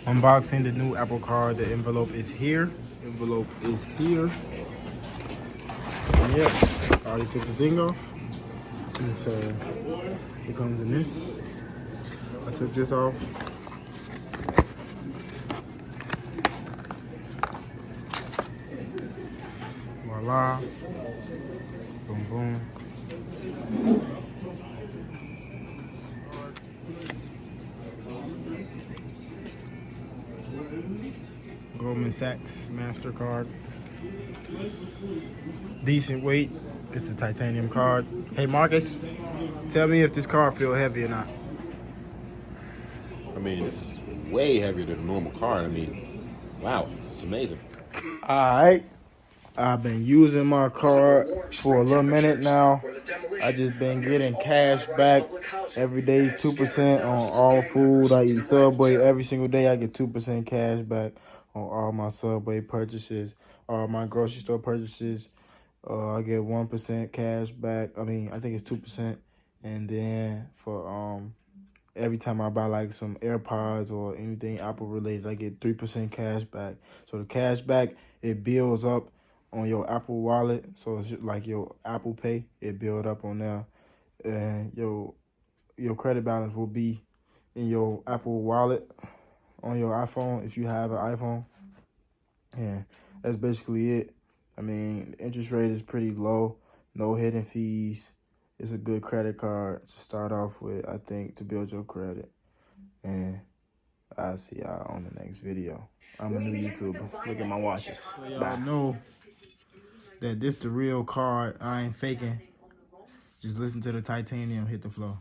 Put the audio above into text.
Unboxing the new Apple Card. The envelope is here. Envelope is here. And yep, I already took the thing off. And so it comes in this. I took this off. Voila. Boom, boom. Goldman Sachs MasterCard. Decent weight. It's a titanium card. Hey Marcus, tell me if this card feel heavy or not. I mean, it's way heavier than a normal card. I mean, wow, it's amazing. Alright. I've been using my card for a little minute now. I just been getting cash back every day, 2% on all food. I eat Subway every single day. I get 2% cash back on all my Subway purchases, all my grocery store purchases. I get 1% cash back. I mean, I think it's 2%. And then for every time I buy like some AirPods or anything Apple related, I get 3% cash back. So the cash back, it builds up on your Apple wallet. So it's just like your Apple Pay, it build up on there. And your credit balance will be in your Apple wallet on your iPhone if you have an iPhone. And that's basically it. I mean, the interest rate is pretty low, no hidden fees. It's a good credit card to start off with, I think, to build your credit. And I'll see y'all on the next video. I'm a new YouTuber. Look at my watches. So y'all know that this the real card. I ain't faking. Just listen to the titanium hit the floor.